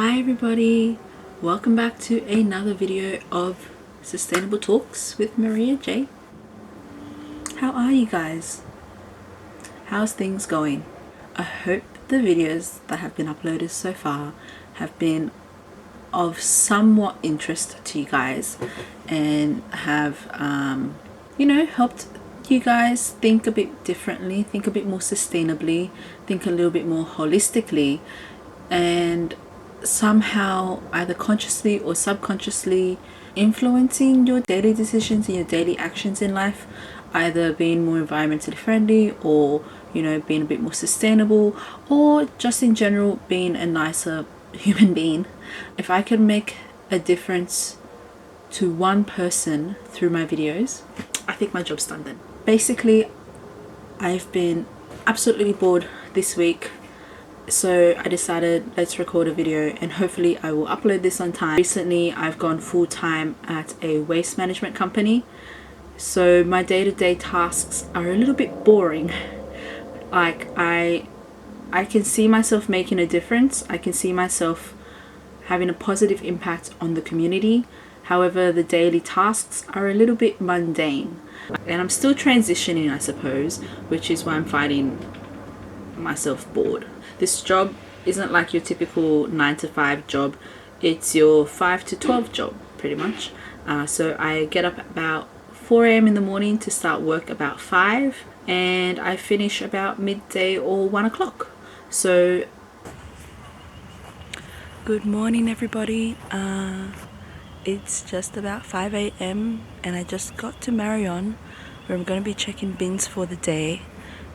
Hi everybody, welcome back to another video of Sustainable Talks with Maria J. How are you guys? How's things going? I hope the videos that have been uploaded so far have been of somewhat interest to you guys and have helped you guys think a bit differently, think a bit more sustainably, think a little bit more holistically, and somehow either consciously or subconsciously influencing your daily decisions and your daily actions in life, either being more environmentally friendly or being a bit more sustainable, or just in general being a nicer human being. If I can make a difference to one person through my videos, I think my job's done then. Basically, I've been absolutely bored this week, so I decided let's record a video and hopefully I will upload this on time. Recently I've gone full-time at a waste management company, so my day-to-day tasks are a little bit boring. Like I can see myself making a difference. I can see myself having a positive impact on the community. However, the daily tasks are a little bit mundane and I'm still transitioning, I suppose, which is why I'm finding myself bored. This job isn't like your typical 9-to-5 job, it's your 5 to 12 job pretty much. So I get up about 4 a.m. in the morning to start work about 5, and I finish about midday or 1 o'clock. So good morning everybody. It's just about 5 a.m. and I just got to Marion where I'm going to be checking bins for the day.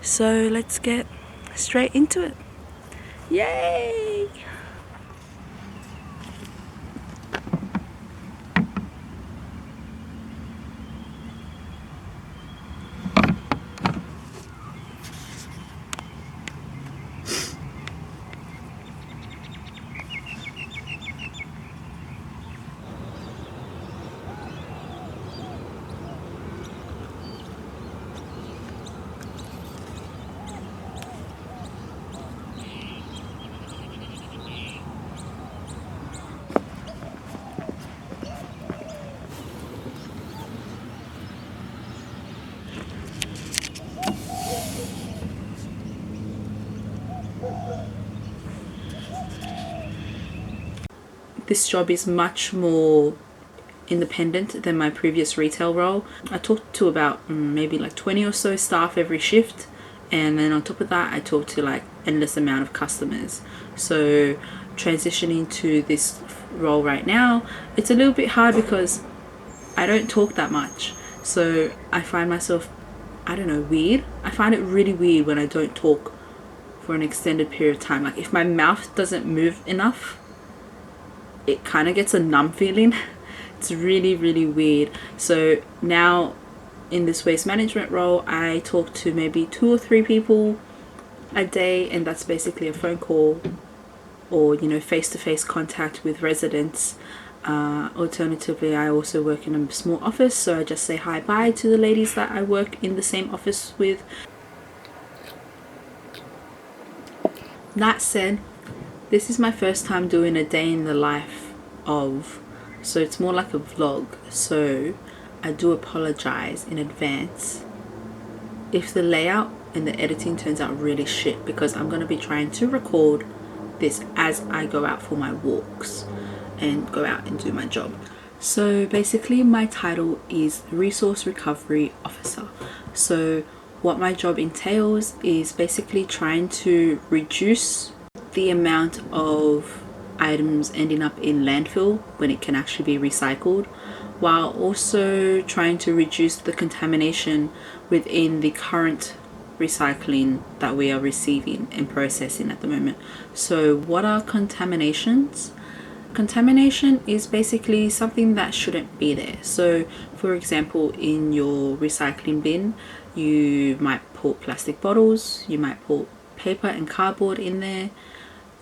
So let's get straight into it. Yay! This job is much more independent than my previous retail role. I talked to about maybe like 20 or so staff every shift, and then on top of that I talked to like endless amount of customers. So transitioning to this role right now, it's a little bit hard because I don't talk that much. So I find myself, I don't know, weird. I find it really weird when I don't talk for an extended period of time. Like if my mouth doesn't move enough, it kind of gets a numb feeling. It's really weird. So now in this waste management role, I talk to maybe 2 or 3 people a day, and that's basically a phone call or face-to-face contact with residents. Alternatively, I also work in a small office, so I just say hi bye to the ladies that I work in the same office with. That said, this is my first time doing a day in the life of, so it's more like a vlog, so I do apologize in advance if the layout and the editing turns out really shit, because I'm going to be trying to record this as I go out for my walks and go out and do my job. So basically my title is Resource Recovery Officer. So what my job entails is basically trying to reduce the amount of items ending up in landfill when it can actually be recycled, while also trying to reduce the contamination within the current recycling that we are receiving and processing at the moment. So what are contaminations? Contamination is basically something that shouldn't be there. So for example, in your recycling bin, you might put plastic bottles, you might put paper and cardboard in there,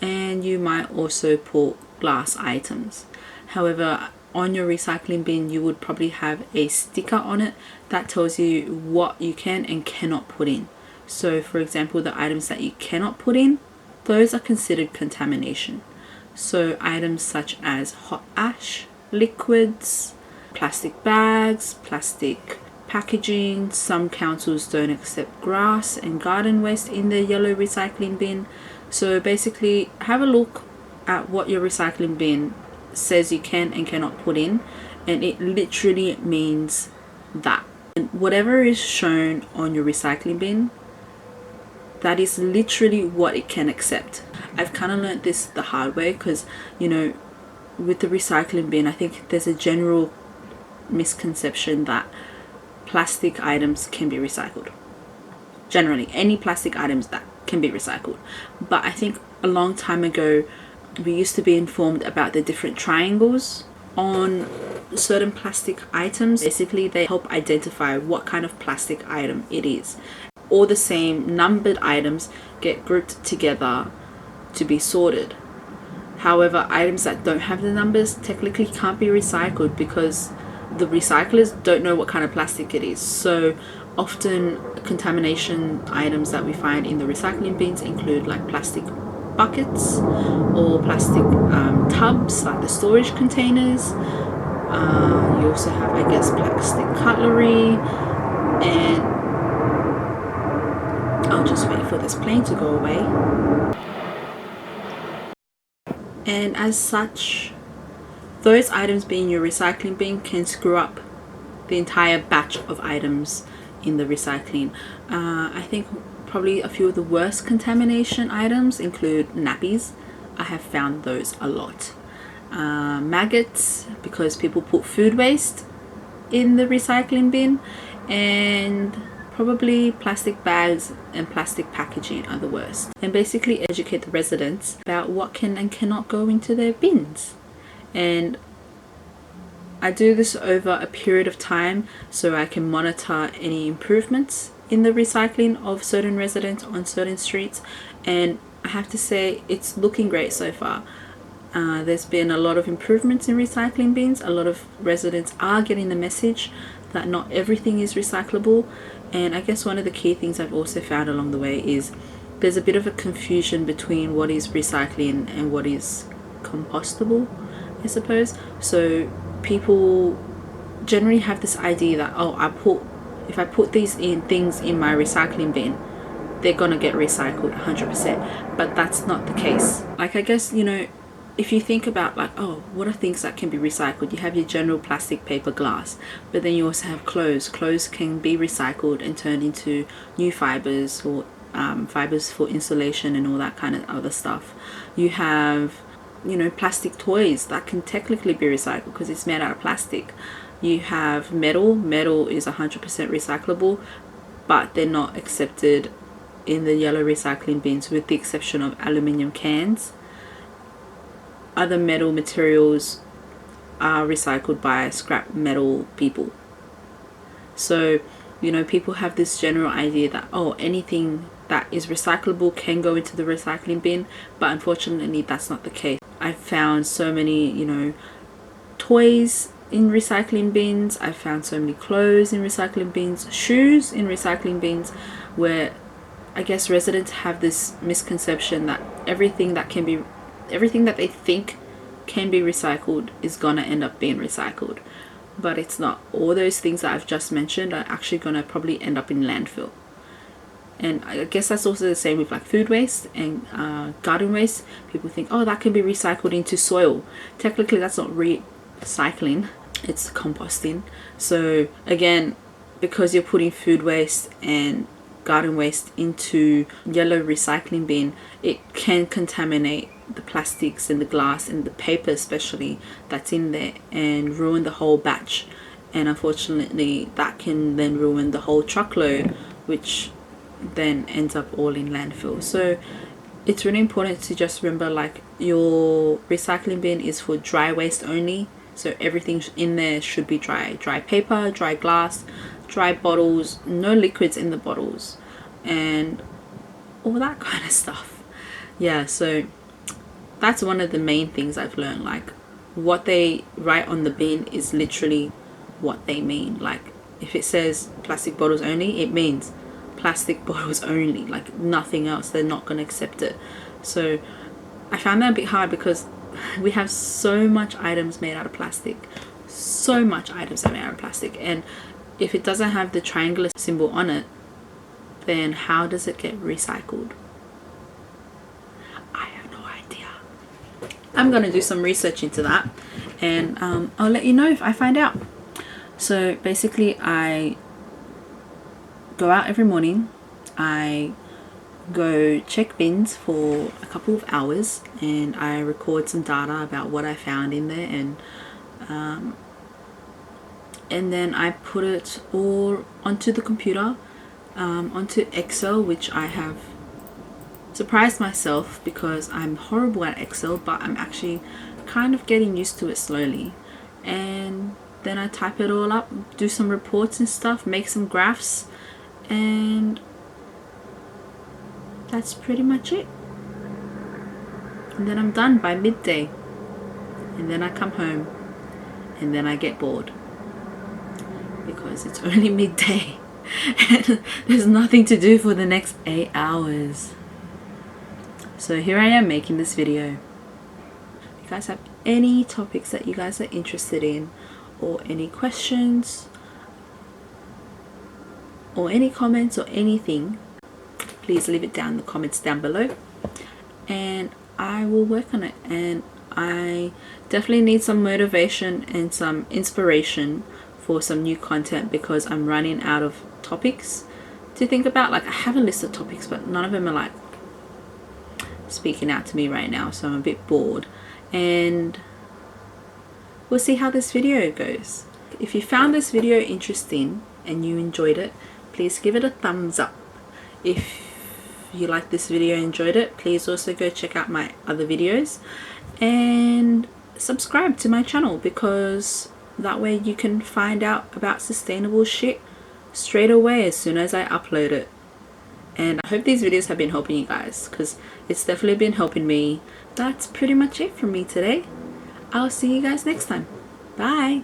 and you might also put glass items. However, on your recycling bin you would probably have a sticker on it that tells you what you can and cannot put in. So for example, the items that you cannot put in, those are considered contamination. So items such as hot ash, liquids, plastic bags, plastic packaging. Some councils don't accept grass and garden waste in their yellow recycling bin. So basically have a look at what your recycling bin says you can and cannot put in, and it literally means that. And whatever is shown on your recycling bin, that is literally what it can accept. I've kind of learned this the hard way because, you know, with the recycling bin, I think there's a general misconception that plastic items can be recycled. Generally, any plastic items that can be recycled. But I think a long time ago, we used to be informed about the different triangles on certain plastic items. Basically, they help identify what kind of plastic item it is. All the same numbered items get grouped together to be sorted. However, items that don't have the numbers technically can't be recycled because the recyclers don't know what kind of plastic it is. So often contamination items that we find in the recycling bins include like plastic buckets or plastic tubs, like the storage containers. You also have, I guess, plastic cutlery, and I'll just wait for this plane to go away. And as such, those items being your recycling bin can screw up the entire batch of items in the recycling. I think probably a few of the worst contamination items include nappies. I have found those a lot. Maggots, because people put food waste in the recycling bin, and probably plastic bags and plastic packaging are the worst. And basically educate the residents about what can and cannot go into their bins. And I do this over a period of time so I can monitor any improvements in the recycling of certain residents on certain streets, and I have to say it's looking great so far. There's been a lot of improvements in recycling bins. A lot of residents are getting the message that not everything is recyclable. And I guess one of the key things I've also found along the way is there's a bit of a confusion between what is recycling and what is compostable, I suppose. So people generally have this idea that, oh, if I put these things in my recycling bin, they're gonna get recycled 100%. But that's not the case. Like, I guess, you know, if you think about like, oh, what are things that can be recycled? You have your general plastic, paper, glass, but then you also have clothes. Clothes can be recycled and turned into new fibers, or fibers for insulation and all that kind of other stuff. You have, you know, plastic toys that can technically be recycled because it's made out of plastic. You have metal. Metal is 100% recyclable, but they're not accepted in the yellow recycling bins with the exception of aluminium cans. Other metal materials are recycled by scrap metal people. So, you know, people have this general idea that, oh, anything that is recyclable can go into the recycling bin, but unfortunately that's not the case. I've found so many, you know, toys in recycling bins. I've found so many clothes in recycling bins, shoes in recycling bins, where I guess residents have this misconception that everything that they think can be recycled is gonna end up being recycled, but it's not. All those things that I've just mentioned are actually gonna probably end up in landfill. And I guess that's also the same with like food waste and garden waste. People think, oh, that can be recycled into soil. Technically that's not recycling, it's composting. So again, because you're putting food waste and garden waste into yellow recycling bin, it can contaminate the plastics and the glass and the paper especially that's in there and ruin the whole batch. And unfortunately that can then ruin the whole truckload, which then ends up all in landfill. So it's really important to just remember, like, your recycling bin is for dry waste only. So everything in there should be dry paper, dry glass, dry bottles, no liquids in the bottles, and all that kind of stuff. Yeah, so that's one of the main things I've learned. Like, what they write on the bin is literally what they mean. Like, if it says plastic bottles only, it means plastic bottles only, like nothing else. They're not going to accept it. So I found that a bit hard because we have so much items made out of plastic. So much items are made out of plastic, and if it doesn't have the triangular symbol on it, then how does it get recycled? I have no idea. I'm gonna do some research into that, and I'll let you know if I find out. So basically, I go out every morning. I go check bins for a couple of hours, and I record some data about what I found in there, and then I put it all onto the computer, onto Excel, which I have surprised myself because I'm horrible at Excel, but I'm actually kind of getting used to it slowly. And then I type it all up, do some reports and stuff, make some graphs, and that's pretty much it. And then I'm done by midday, and then I come home, and then I get bored because it's only midday and there's nothing to do for the next 8 hours. So here I am making this video. If you guys have any topics that you guys are interested in, or any questions, or any comments, or anything, please leave it down in the comments down below, and I will work on it. And I definitely need some motivation and some inspiration for some new content, because I'm running out of topics to think about. Like, I have a list of topics, but none of them are like speaking out to me right now, so I'm a bit bored, and we'll see how this video goes. If you found this video interesting and you enjoyed it, please give it a thumbs up. If you like this video and enjoyed it, please also go check out my other videos and subscribe to my channel, because that way you can find out about sustainable shit straight away as soon as I upload it. And I hope these videos have been helping you guys, because it's definitely been helping me. That's pretty much it from me today. I'll see you guys next time. Bye.